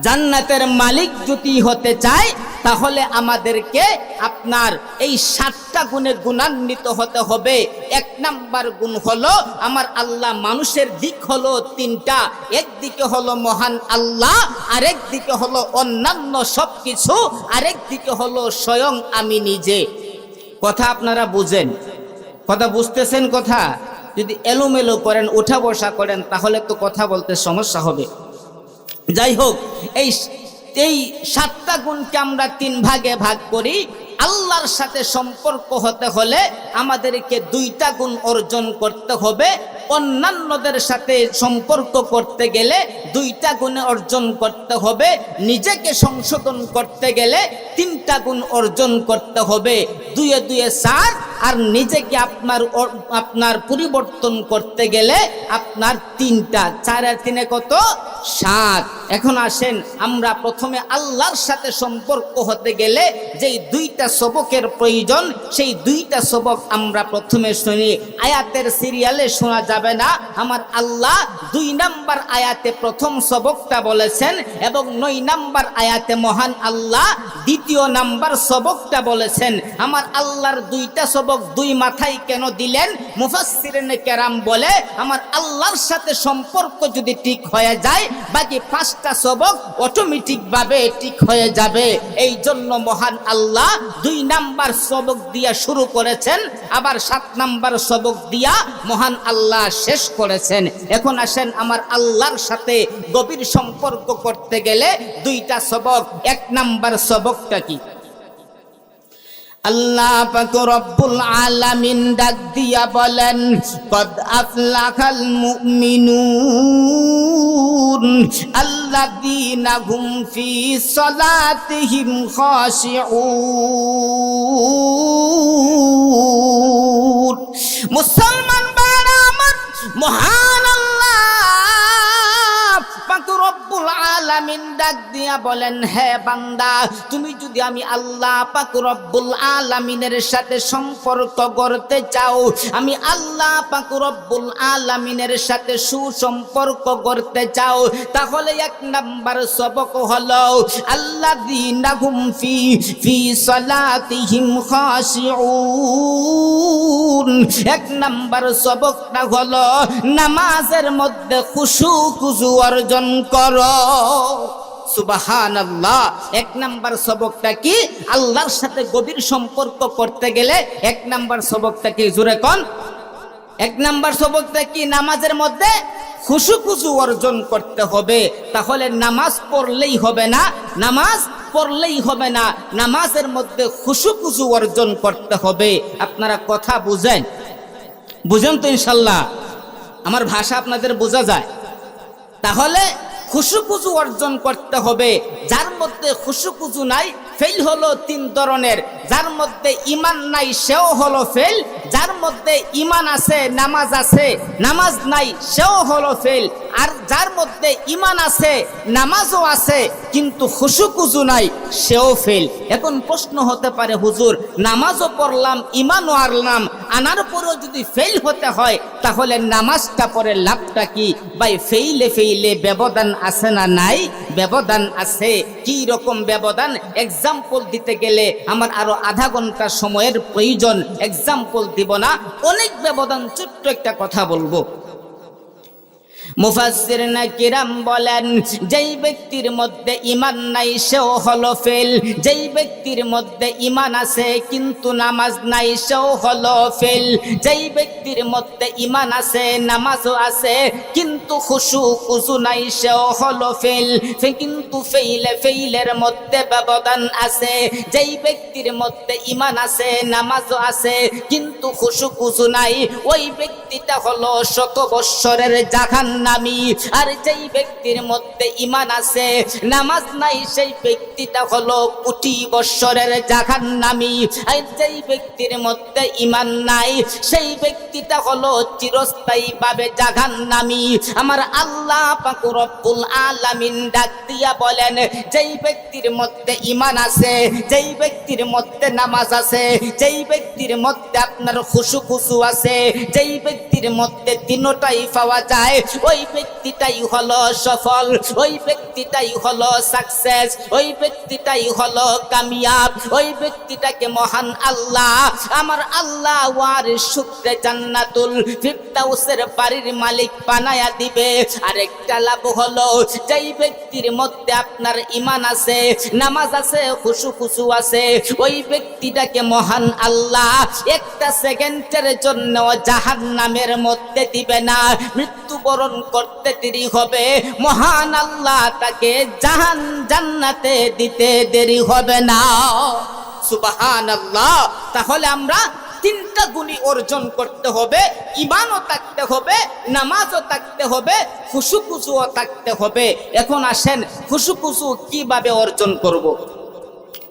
জান্নাতের মালিক যদি হতে চায় তাহলে আমাদেরকে আপনার এই 7টা গুণে গুণান্বিত হতে হবে। 1 নাম্বার গুণ হলো আমার আল্লাহ মানুষের দিক হলো 3টা। একদিকে হলো মহান আল্লাহ, আরেক দিকে হলো অন্যান্য সবকিছু, আরেক দিকে হলো স্বয়ং আমি নিজে। কথা আপনারা বুঝেন? কথা বুঝতেছেন? কথা যদি এলোমেলো করেন, উঠা বসা করেন, তাহলে তো কথা বলতে সমস্যা হবে। যাই হোক, এই 7টা গুণকে আমরা 3 ভাগে ভাগ করি। আল্লাহর সাথে সম্পর্ক হতে হলে আমাদেরকে 2টা গুণ অর্জন করতে হবে। অন্যান্যদের সাথে সম্পর্ক করতে গেলে 2টা গুণ অর্জন করতে হবে। নিজেকে সংশোধন করতে গেলে 3টা গুণ অর্জন করতে হবে। 2 এ 2 4, আর নিজেকে আপনার পরিবর্তন করতে গেলে আপনার 3টা। 4 আর 3 কত? 7। এখন আসেন, আমরা প্রথমে আল্লাহর সাথে সম্পর্ক হতে গেলে যেই 2টা সবকের প্রয়োজন, সেই 2টা সবক আমরা প্রথমে শুনি। আয়াতের সিরিয়ালে শোনা যাবে না। আমার আল্লাহ 2 নাম্বার আয়াতে প্রথম সবকটা বলেছেন এবং 9 নাম্বার আয়াতে মহান আল্লাহ 2য় নাম্বার সবকটা বলেছেন। আমার আল্লাহর 2টা সবক 2 মাথায় কেন দিলেন? মুফাসসিরিনে কেরাম বলে, আমার আল্লাহর সাথে সম্পর্ক যদি ঠিক হয়ে যায় বাকি 5টা সবক অটোমেটিক ভাবে ঠিক হয়ে যাবে। এই জন্য মহান আল্লাহ 2 নাম্বার সবক দিয়া শুরু করেছেন, আবার 7 নাম্বার সবক দিয়া মহান আল্লাহ শেষ করেছেন। এখন আসেন, আমার আল্লাহর সাথে গভীর সম্পর্ক করতে গেলে 2টা সবক। 1 নাম্বার সবকটা কি? আল্লাহ পাক রব্বুল আলামিন ডাক দিয়া বলেন, কদ আফলাহাল মুমিনুন আল্লাযীনা হুম ফি সালাতিহিম খাশিউন। মুসলমান ভাইরা আমার, মহান আল্লাহ পাক রব্বুল আলামিন ডাক দিয়া বলেন, হে বান্দা, তুমি যদি আমি আল্লাহ পাক রব্বুল আলামিনের সাথে সম্পর্ক গড়তে চাও, আমি আল্লাহ পাক রব্বুল আলামিনের সাথে সুসম্পর্ক গড়তে চাও, তাহলে 1 নাম্বার সবক হলো আল্লাযীনা হুম ফি সালাতিহিম খাশিউন। 1 নাম্বার সবকটা হলো নামাজের মধ্যে খুশু অর্জন করো। সুবহানাল্লাহ। 1 নাম্বার সবকটা কি? আল্লাহর সাথে গভীর সম্পর্ক করতে গেলে 1 নাম্বার সবকটা কি? জোরে কোন? 1 নাম্বার সবকটা কি? নামাজের মধ্যে খুশু অর্জন করতে হবে। তাহলে নামাজ পড়লেই হবে না, নামাজ পড়লেই হবে না, নামাজের মধ্যে খুশু অর্জন করতে হবে। আপনারা কথা বুঝেন? বুঝেন তো ইনশাল্লাহ? আমার ভাষা আপনাদের বোঝা যায়? তাহলে খুশু অর্জন করতে হবে। যার মধ্যে খুশু নাই ফেল হলো তিন ধরনের। যার মধ্যে ইমান নাই সেও হলো ফেল, যার মধ্যে ইমান আছে নামাজ আছে, নামাজ নাই সেও হলো ফেল, আর যার মধ্যে ইমান আছে নামাজও আছে কিন্তু খুশু খুজু নাই সেও ফেল। এখন প্রশ্ন হতে পারে, হুজুর নামাজও পড়লাম ইমানও আনলাম, আনার পরেও যদি ফেল হতে হয় তাহলে নামাজটা পড়ে লাভটা কি? ভাই ফেইলে ফেইলে ব্যবধান আছে না নাই? ব্যবধান আছে। কি রকম ব্যবধান? এক্সাম্পল দিতে গেলে আমার আরো আধা ঘন্টা সময়ের প্রয়োজন, এক্সাম্পল দিব না, অনেক ব্যবধান। ছোট্ট একটা কথা বলবো। মুফাসসিরনা কিরাম বলেন, যেই ব্যক্তির মধ্যে ঈমান নাই সেও হলো ফেল, যেই ব্যক্তির মধ্যে ঈমান আছে কিন্তু নামাজ নাই সেও হলো ফেল, যেই ব্যক্তির মধ্যে ঈমান আছে নামাজও আছে কিন্তু খুশু খুজু নাই সেও হলো ফেল। কিন্তু ফেইলের মধ্যে ব্যবধান আছে। যেই ব্যক্তির মধ্যে ঈমান আছে নামাজও আছে কিন্তু খুশু খুজু নাই, ওই ব্যক্তিটা হলো শত বৎসরের জাহান্নামী। আর যেই ব্যক্তির মধ্যে ঈমান আছে নামাজ নাই সেই ব্যক্তিটা হলো কোটি বৎসরের জাহান্নামী। আর যেই ব্যক্তির মধ্যে ঈমান নাই সেই ব্যক্তিটা হলো চিরস্থায়ী ভাবে জাহান্নামী। আমার আল্লাহ পাক রব্বুল আলামিন ডাক দিয়া বলেন, যেই ব্যক্তির মধ্যে ঈমান আছে, যেই ব্যক্তির মধ্যে নামাজ আছে, যেই ব্যক্তির মধ্যে আপনার খুশু খুশু আছে, যেই ব্যক্তির মধ্যে তিনটাই পাওয়া যায় ওই ব্যক্তিটাই হলো সফল, ওই ব্যক্তিটাই হলো সাকসেস, ওই ব্যক্তিটাই হলো কামিয়াব। ওই ব্যক্তিটাকে মহান আল্লাহ, আমার আল্লাহ ওয়ারিস সূত্রে জান্নাতুল ফিরদাউসের বাড়ির মালিক বানায়া দিবে। আরেকটা লাভ হলো, যেই ব্যক্তির মধ্যে আপনার ঈমান আছে নামাজ আছে খুশু খুশু আছে, ওই ব্যক্তিটাকে মহান আল্লাহ একটা সেকেন্ডের জন্য জাহান্নামের মধ্যে দিবে না। মৃত্যুবরণ করতে দেরি হবে, মহান আল্লাহ তাকে জান্নাতে দিতে দেরি হবে না। সুবহানাল্লাহ। তাহলে আমরা তিনটা গুণই অর্জন করতে হবে, ঈমানও থাকতে হবে, নামাজও থাকতে হবে, খুশু খুশুও থাকতে হবে। এখন আসেন খুশু খুশু কিভাবে অর্জন করব?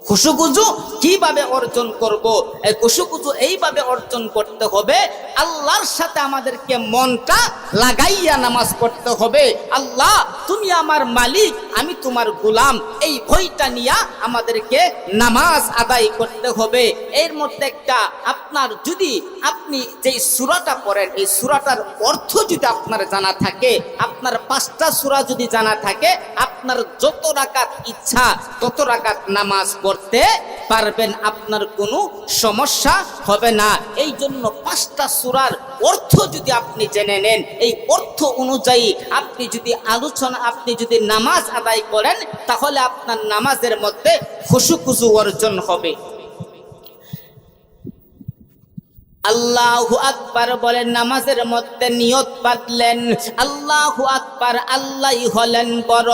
খুশুখুজু কিভাবে অর্জন করব? এই খুশুখুজু এইভাবে অর্জন করতে হবে, আল্লাহর সাথে আমাদেরকে মনটা লাগাইয়া নামাজ পড়তে হবে। আল্লাহ তুমি আমার মালিক, আমি তোমার গোলাম, এই ভয়টা নিয়ে আমাদেরকে নামাজ আদায় করতে হবে। এর মধ্যে একটা আপনার যদি আপনি যেই সূরাটা পড়েন এই সূরাটার অর্থ যদি আপনার জানা থাকে, আপনার 5টা সূরা যদি জানা থাকে, আপনার যত রাকাত ইচ্ছা তত রাকাত নামাজ পড়তে পারবেন, আপনার কোনো সমস্যা হবে না। এই জন্য 5টা সূরার অর্থ যদি আপনি জেনে নেন, এই অর্থ অনুযায়ী আপনি যদি নামাজ আদায় করেন তাহলে আপনার নামাজের মধ্যে খুশু অর্জন হবে। আল্লাহু আকবার বলেন, নামাজের মধ্যে নিয়ত বাঁধলেন আল্লাহু আকবার, আল্লাহই হলেন বড়।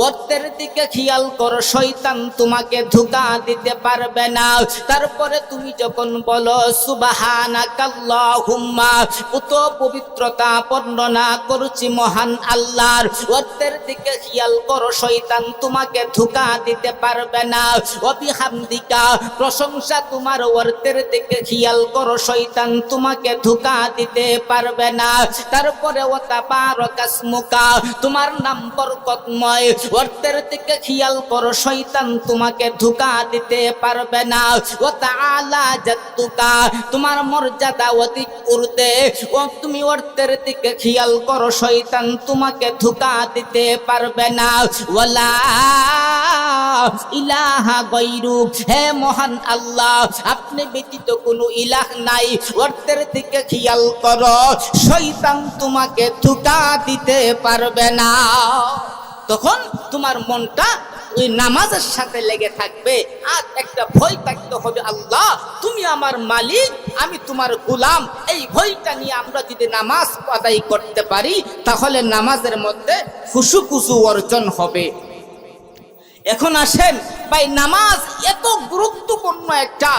অর্থের দিকে খেয়াল করো, শয়তান তোমাকে ধোঁকা দিতে পারবে না। তারপরে তুমি যখন বলো সুবহানাকাল্লাহুম্মা, পুত পবিত্রতা বর্ণনা করছি মহান আল্লাহর, অর্থের দিকে খেয়াল করো, শয়তান তোমাকে ধোঁকা দিতে পারবে না। ওয়া বিহামদিকা, প্রশংসা তোমার, অর্থের দিকে খেয়াল করো, শয়তান তোমাকে ধোঁকা দিতে পারবে না। তারপরে ওয়া তাবারাকাসমুকা, তোমার নাম বরকতময়, অর্থের দিকে খেয়াল করো, শয়তান তোমাকে ধোঁকা দিতে পারবে না। ওয়া তাআলা জাদ্দুকা, তোমার মর্যাদা অধিক ঊর্ধ্বে, ও তুমি অর্থের দিকে খেয়াল করো, শয়তান তোমাকে ধোঁকা দিতে পারবে না। ওয়ালা ইলাহা গায়রুক, হে মহান আল্লাহ আপনি ব্যতীত কোনো ইলাহ নাই, অর্থের দিকে খেয়াল করো, শয়তান তোমাকে ধোঁকা দিতে পারবে না। তখন তোমার মনটা ওই নামাজের সাথে লেগে থাকবে, আর একটা ভয় থাকতে হবে, আল্লাহ তুমি আমার মালিক, আমি তোমার গোলাম। এই ভয়টা নিয়ে আমরা যদি নামাজ আদায় করতে পারি তাহলে নামাজের মধ্যে খুশু অর্জন হবে। এখন আসেন ভাই, নামাজ এত গুরুত্বপূর্ণ একটা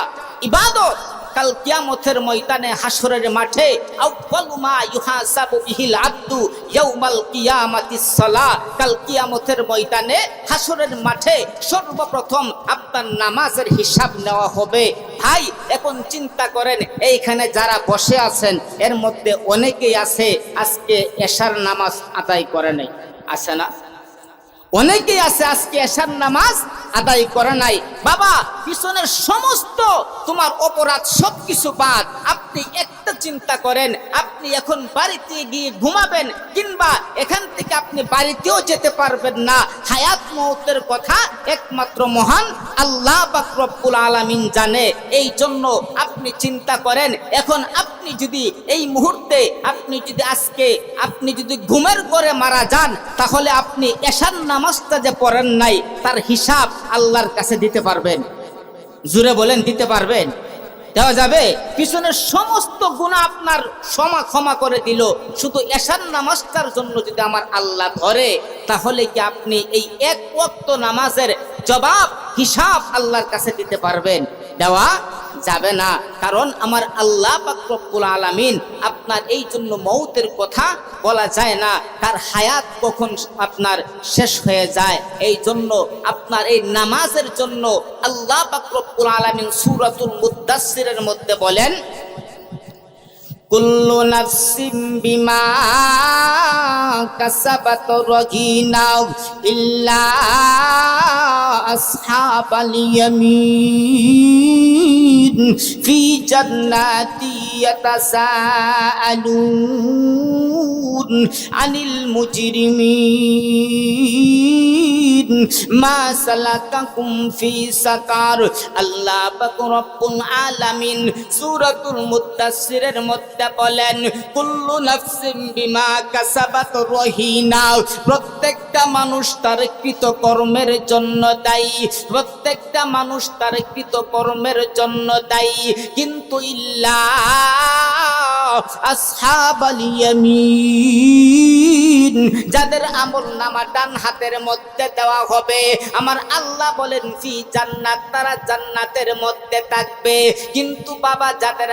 ইবাদত, কাল কিয়ামতের ময়দানে হাসরের মাঠে আউয়ালু মা ইউহাসাবু বিহিল আবদু ইয়াউমাল কিয়ামাতিস সালাহ, কাল কিয়ামতের ময়দানে হাসরের মাঠে সর্বপ্রথম আপনার নামাজের হিসাব নেওয়া হবে। ভাই এখন চিন্তা করেন, এইখানে যারা বসে আছেন এর মধ্যে অনেকেই আছে আজকে এশার নামাজ আদায় করে নাই, আছে না? অনেকেই আছে আজকে এশার নামাজ আদায় করে নাই। বাবা, পিছনের সমস্ত তোমার অপরাধ সবকিছু বাদ, আপনি একটা চিন্তা করেন, আপনি এখন বাড়িতে গিয়ে ঘুমাবেন কিংবা এখান থেকে আপনি বাড়িতেও যেতে পারবেন না। হায়াত মওতের কথা একমাত্র মহান আল্লাহ পাক রব্বুল আলামিন জানে। এই জন্য আপনি চিন্তা করেন, এখন আপনি যদি এই মুহূর্তে আপনি যদি ঘুমের করে মারা যান, তাহলে আপনি এশার নামাজটা যে পড়েন নাই তার হিসাব আল্লাহর কাছে দিতে পারবেন? জুড়ে বলেন, দিতে পারবেন? দেওয়া যাবে? পিছনের সমস্ত গুনাহ আপনার ক্ষমা করে দিল, শুধু এশার নামাজটার জন্য যদি আমার আল্লাহ ধরে, তাহলে কি আপনি এই এক ওয়াক্ত নামাজের জবাব হিসাব আল্লাহর কাছে দিতে পারবেন? দেওয়া যাবে না। কারণ আমার আল্লাহ পাক রব্বুল আলামিন আপনার এই জন্য মৌতের কথা বলা যায় না, তার হায়াত কখন আপনার শেষ হয়ে যায়। এই জন্য আপনার এই নামাজের জন্য আল্লাহ পাক রব্বুল আলামিন সূরাতুল মুদ্দাসসিরের মধ্যে বলেন, কুল্লু নাফসিন বিমা কাসাবাত রাহিনা ইল্লা আসহাবাল ইয়ামিন ফি জান্নাতি ইয়াতাসাআলুন আনিল মুজরিমিন মা সালাকাকুম ফি সাকার। আল্লাহ পাক রব্বুল আলামিন সূরাতুল মুদ্দাসসিরের মধ্যে বলেন, কুল্লু নাফসিন বিমা কাসাবাত রাহিনা, প্রত্যেকটা মানুষ তার কৃত কর্মের জন্য দায়ী, প্রত্যেকটা মানুষ তার কৃত কর্মের জন্য দায়ী, কিন্তু ইল্লা আসহাবাল ইয়ামিন, যাদের আমলনামা ডান হাতের মধ্যে দেওয়া হবে, আমার আল্লাহ বলেন ফি জান্নাত, তারা জান্নাতের মধ্যে থাকবে। কিন্তু বাবা, যাদের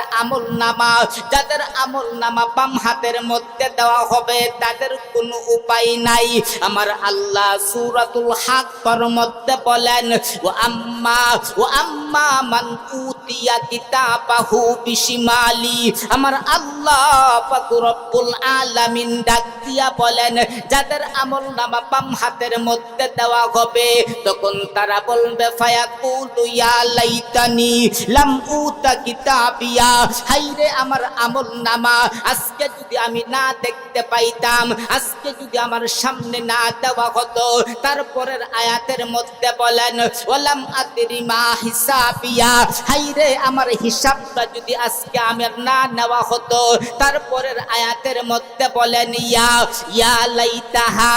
আমলনামা বাম হাতের মধ্যে দেওয়া হবে, তাদের কোনো উপায় নাই। আমার আল্লাহ সূরাতুল হাক্কার মধ্যে বলেন, ও আম্মা মান উতিয়া কিতাবাহু বিশিমালি, আমার আল্লাহ পাক রব্বুল আলামিন ডাক দিয়া বলেন, যাদের আমলনামা বাম হাতের মধ্যে দেওয়া হবে, তখন তারা বলবে ফায়াকুলু ইয়া লাইতানি লাম উতা কিতাবিয়া, হায়রে আমার আমলনামা আজকে যদি আমি না দেখতে পাইতাম, আজকে যদি আমার সামনে না দেওয়া হতো। তারপরের আয়াতের মধ্যে বলেন, ওয়ালাম আদরি মা হিসাবিয়া, হায়রে আমার হিসাবটা যদি আজকে আমার না নেওয়া হতো। তারপরের আয়াতের মধ্যে বলেন, ইয়া লাইতাহা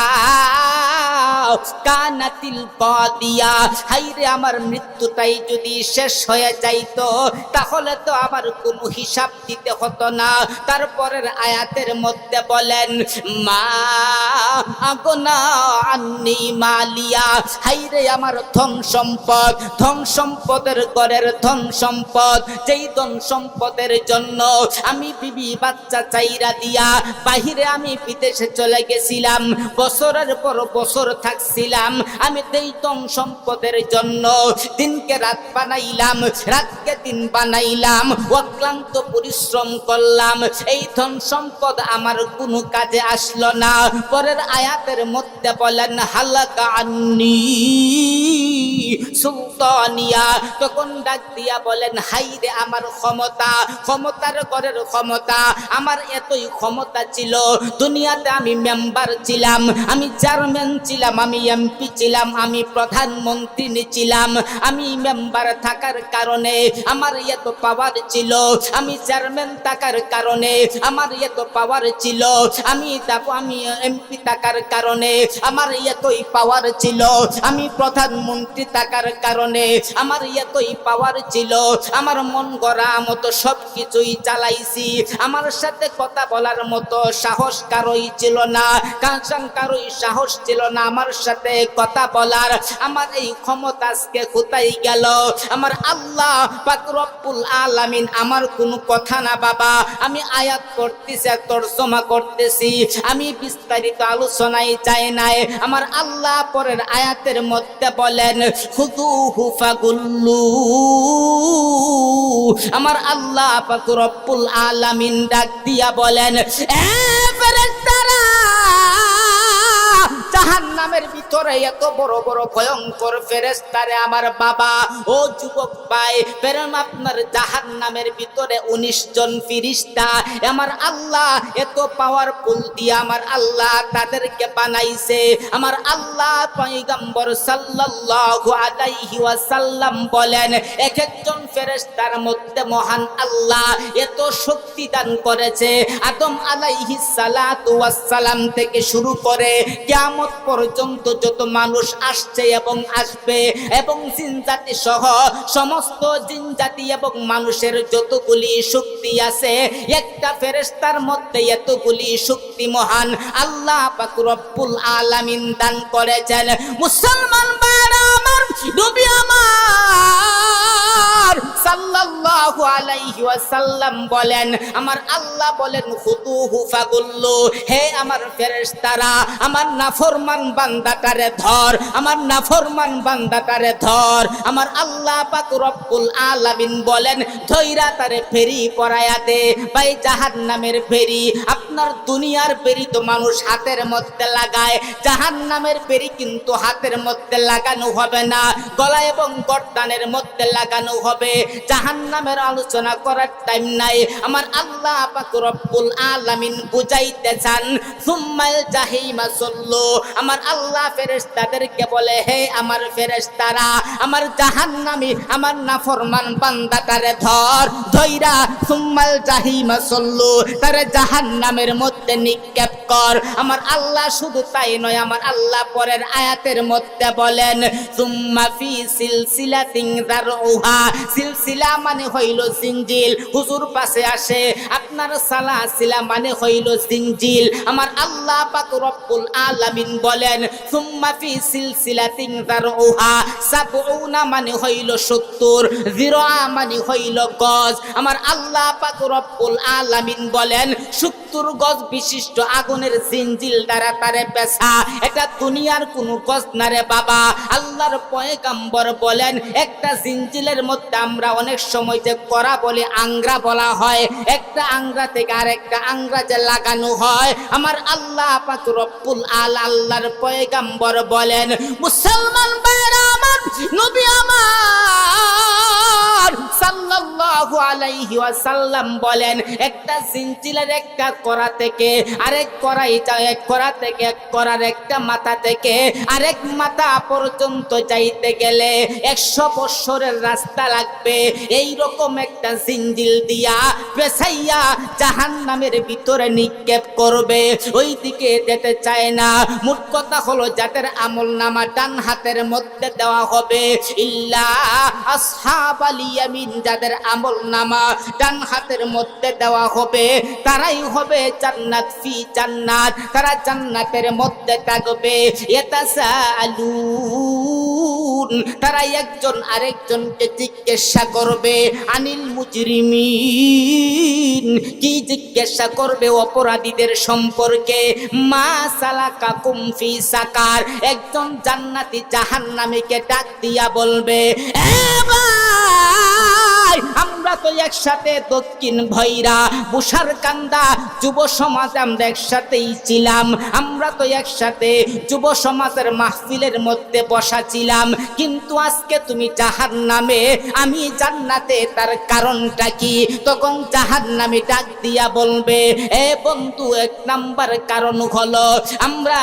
কানাতিল কাদিয়া, হায়রে আমার মৃত্যুটাই যদি শেষ হয়ে যাইতো, তাহলে তো আমার কোনো হিসাব দিতে হতো না। তারপরের আয়াতের মধ্যে বলেন, মা আগনা আন্নি মালিয়া, হায়রে আমার ধন সম্পদের ঘরের ধন সম্পদ, যেই ধন সম্পদের জন্য আমি বিবি বাচ্চা চাইরা দিয়া বাহিরে আমি বিদেশে চলে গেছিলাম, বছরের পর বছর থাকছিলাম, আমি এই ধন সম্পদের জন্য দিনকে রাত বানাইলাম, রাতকে দিন বানাইলাম, অক্লান্ত পরিশ্রম করলাম, এই ধন সম্পদ আমার কোনো কাজে আসলো না। পরের আয়াতের মধ্যে বলেন, হালাকা আন্নি সুলতানিয়া, তখন ডাক দিয়া বলেন, হায়রে আমার ক্ষমতার ঘরের ক্ষমতা, আমার এতই ক্ষমতা ছিল, দুনিয়াতে আমি মেম্বার ছিলাম, আমি চেয়ারম্যান ছিলাম, আমি এমপি ছিলাম, আমি প্রধানমন্ত্রী ছিলাম, আমি মেম্বার থাকার কারণে আমার এত পাওয়ার ছিল, আমি চেয়ারম্যান থাকার কারণে আমার এত পাওয়ার ছিল, আমি এমপি থাকার কারণে আমার এতই পাওয়ার ছিল, আমি প্রধানমন্ত্রী থাকার কারণে আমার এতই পাওয়ার ছিল, আমার মন গড়া মতো সবকিছুই চালাইছি, আমার সাথে কথা বলার মতো সাহস কারোই ছিল না, কারোই সাহস ছিল না আমার সাথে কথা বলার। আমার এই ক্ষমতা আজকে কোথায় গেল? আমার আল্লাহ পাক রব্বুল আলামিন আমার কোনো কথা না বাবা, আমি আয়াত পড়তেছি আর তরজমা করতেছি, আমি বিস্তারিত আলোচনায় যাই নাই। আমার আল্লাহ পরের আয়াতের মধ্যে বলেন খুযুহু ফাগুল্লু। আমার আল্লাহ পাক রব্বুল আলামিন ডাক দিয়া বলেন, এ ফেরেশতারা, জাহান্নামের ভিতরে এত বড় বড় ভয়ঙ্কর ফেরেশতারে আমার বাবা ও যুবক ভাই, প্রেম আপনার জাহান্নামের ভিতরে 19 জন ফেরেশতা আমার আল্লাহ এত পাওয়ারফুল দিয়ে আমার আল্লাহ তাদেরকে বানাইছে। আমার আল্লাহ পয়গম্বর সাল্লাল্লাহু আলাইহি ওয়াসাল্লাম বলেন, এক একজন ফেরেশতার মধ্যে মহান আল্লাহ এত শক্তি দান করেছে, আদম আলাইহিস সালাতু ওয়াস সালাম থেকে শুরু করে কিয়ামত পর্যন্ত যত মানুষ আসছে এবং আসবে এবং জিন জাতি সহ সমস্ত জিন জাতি এবং মানুষের যতগুলি শক্তি আছে, একটা ফেরেশতার মধ্যে এতগুলি শক্তি মহান আল্লাহ পাক রব্বুল আলামিন দান করেছেন। মুসলমান ভাইরা আমার, নবী আমার সাল্লাল্লাহু আলাইহি ওয়াসাল্লাম বলেন, আমার আল্লাহ বলেন খুযুহু ফাগুল্লু, হে আমার ফেরেশতারা, আমার নাফরমান বান্দাটারে ধর, আমার নাফরমান বান্দাটারে ধর। আমার আল্লাহ পাক রব্বুল আলামিন বলেন ধইরা তারে ফেরি পরায়া দে। ভাই জাহান্নামের ফেরি, আপনার দুনিয়ার ফেরি তো মানুষ হাতের মধ্যে লাগায়, জাহান্নামের ফেরি কিন্তু হাতের মধ্যে লাগানো হবে না, গলা এবং গর্দানের মধ্যে লাগানো হবে। জাহান্নামের আলোচনা করার টাইম নাই, আমার আল্লাহ পাক রব্বুল আলামিন বুঝাইতে চান সুম্মাল জাহিমা সল্লু। আমার আল্লাহ ফেরেশতাদেরকে বলে, হে আমার ফেরেশতারা, আমার জাহান্নামী আমার নাফরমান বান্দাটারে ধর, ধইরা সুম্মাল জাহিমা সল্লু, তারে জাহান্নামের মধ্যে নিক্ষেপ কর। আমার আল্লাহ শুধু তাই নয়, আমার আল্লাহ পরের আয়াতের মধ্যে বলেন সুম্মা ফি সিলসিলাতিন যারউহা, সিলসিলা মানে হইল জিনজিল, হুজুর পাশে আসে আপনার সালাসিলা মানে হইল জিনজিল। আমার আল্লাহ পাক রব্বুল আলামিন বলেন সুম্মা ফি সিলসিলাতিন যারউহা সাবউনা মানে হইল 70, যিরআ মানে হইল গজ। আমার আল্লাহ পাক রব্বুল আলামিন বলেন 70 গজ বিশিষ্ট আগুনের জিনজিল দ্বারা তারে পেছা, এটা দুনিয়ার কোনো গজ না রে বাবা। আল্লাহর পয়গম্বর বলেন একটা জিনজিলের মধ্যে আমরা অনেক সময় যে করা বলি আংরা বলা হয়, একটা আংরা থেকে আরেকটা আংরা যে লাগানো হয়, আমার আল্লাহ পাক রব্বুল আল্লাহর পয়গম্বর বলেন মুসলমান ভাইরা আমার, নবী আমার সাল্লাল্লাহু আলাইহি ওয়াসাল্লাম বলেন একটা জিনজিলের একটা করা থেকে আরেক করাই যায়, এক করা থেকে এক করার একটা মাথা থেকে আরেক মাথা পর্যন্ত যাইতে গেলে 100 বছরের রাস্তা লাগবে। এই রকম একটা জিনজিল দিয়া পেছাইয়া জাহান্নামের ভিতরে নিক্ষেপ করবে, ওই দিকে যেতে চায় না। মোট কথা হলো যাদের আমলনামা ডান হাতের মধ্যে দেওয়া হবে, ইল্লা আসহাবাল ইয়ামিন, যাদের আমলনামা ডান হাতের মধ্যে দেওয়া হবে তারাই হবে জান্নাত ফি জান্নাত, তারা জান্নাতের মধ্যে থাকবে। ইয়াতাসাআলুন, তারা একজন আরেকজনকে জিজ্ঞাসা করবে আনিল মুজরিমিন, কি জিজ্ঞাসা করবে? অপরাধীদের সম্পর্কে। মা সালাকাকুম ফি সাকার, একজন জান্নাতি জাহান্নামীকে ডাক দিয়া বলবে এ ভাই, আমরা তো একসাথে দক্ষিণ ভৈরা বুসার কান্দা যুব সমাজ আমরা একসাথেই ছিলাম, আমরা তো একসাথে যুব সমাজের মাহফিলের মধ্যে বসা ছিলাম, কিন্তু আজকে তুমি জাহান্নামে আমি জান্নাতে, তার কারণটা কি? তখন জাহান্নামী ডাক দিয়া বলবে এ বন্ধু, 1 নাম্বার কারণ হলো আমরা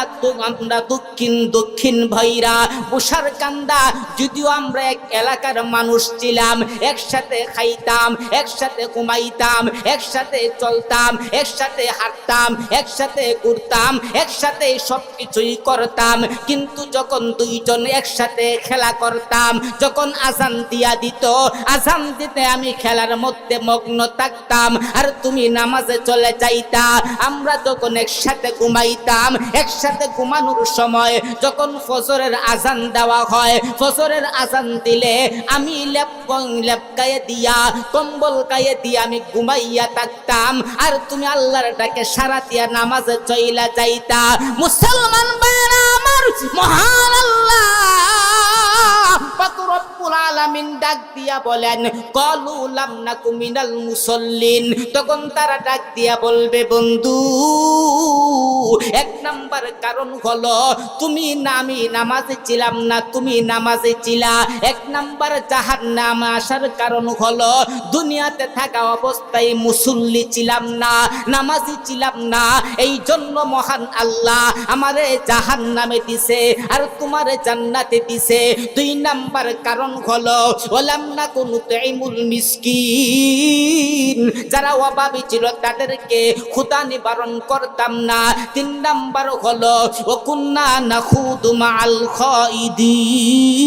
দক্ষিণ ভৈরা বুসার কান্দা, যদিও আমরা এক এলাকার মানুষ ছিলাম, একসাথে খাইতাম, পড়তাম, একসাথে ঘুমাইতাম, একসাথে চলতাম, একসাথে হাঁটতাম, একসাথে ঘুরতাম, একসাথে সবকিছুই করতাম। কিন্তু যখন দুইজন একসাথে খেলা করতাম, যখন আজান দিয়া দিত, আজান দিতে আমি খেলার মধ্যে মগ্ন থাকতাম আর তুমি নামাজে চলে যাইতা। আমরা যখন একসাথে ঘুমাইতাম, একসাথে ঘুমানোর সময় যখন ফজরের আজান দেওয়া হয়, ফজরের আজান দিলে আমি লেপকায়ে দিয়া, কম্বল গায়ে দিয়া আমি ঘুমাইয়া থাকতাম আর তুমি আল্লাহর ডাকে সারা দিয়া নামাজে চইলা যাইতা। মুসলমান ভাইরা আমার, মহান আল্লাহ পাক রব্বুল আলামিন ডাক দিয়া বলেন, ক্বালু লাম নাকু মিনাল মুসাল্লিন। তখন তারা ডাক দিয়া বলবে, বন্ধু এক নাম্বার কারণ হলো তুমি আমি নামাজে ছিলাম না, তুমি নামাজে ছিলা। এক নাম্বার জাহান্নামে আসার কারণ হলো দুনিয়াতে থাকা অবস্থায় মুসল্লি ছিলাম না, নামাজি ছিলাম না, এই জন্য মহান আল্লাহ আমারে জাহান্নামে দিছে আর তোমারে জান্নাতে দিছে। দুই নাম্বার কারণ হলো ওয়ালাম নাকু নুতঈমুল মিসকিন, যারা অভাবী ছিল তাদেরকে ক্ষুধা নিবারণ করতাম না। তিন নাম্বার হলো ওয়াকুন্না নাখুদু মাআল খাইদিন,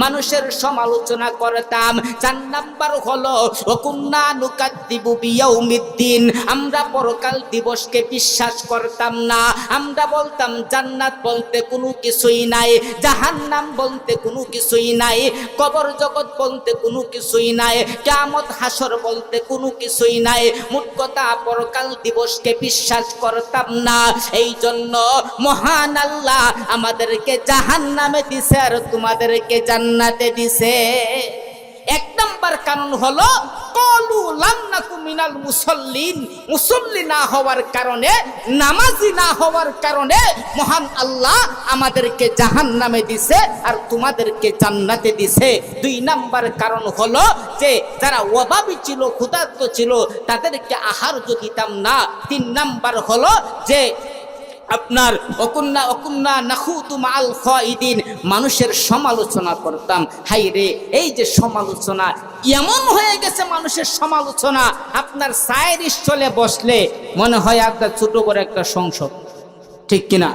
মানুষের সমালোচনা করতাম। চার নাম্বার হলো ওয়াকুন্না নুকাদ্দিবু বিয়াউমিদ্দিন, আমরা পরকাল দিবসকে বিশ্বাস করতাম না। আমরা বলতাম জান্নাত বলতে কোনো কিছুই নাই, জাহান্নাম বলতে কোনো কিছুই নাই, কবর জগৎ বলতে কোনো কিছুই নাই, কিয়ামত হাসর বলতে কোনো কিছুই নাই। মোট কথা পরকাল দিবসকে বিশ্বাস করতাম না। এই জন্য মহান আল্লাহ আমাদেরকে জাহান্নামে দিছে আর তোমাদেরকে জান্নাতে দিছে। এক নাম্বার কারণ হলো ক্বালু লাম নাকু মিনাল মুসাল্লিন, মুসল্লি না হওয়ার কারণে, নামাজি না হওয়ার কারণে মহান আল্লাহ আমাদেরকে জাহান্নামে দিছে আর তোমাদেরকে জান্নাতে দিছে। দুই নাম্বার কারণ হলো যে যারা অভাবী ছিল, ক্ষুধার্ত ছিল, তাদেরকে আহার্য দিতাম না। তিন নাম্বার হলো যে আপনার অকুন্না নাখুদু মাআল খাইদিন, মানুষের সমালোচনা করতাম। হাই রে, এই যে সমালোচনা এমন হয়ে গেছে, মানুষের সমালোচনা আপনার চায়ের স্টলে বসলে মনে হয় আপনার ছোট বড় একটা সংসদ, ঠিক কিনা?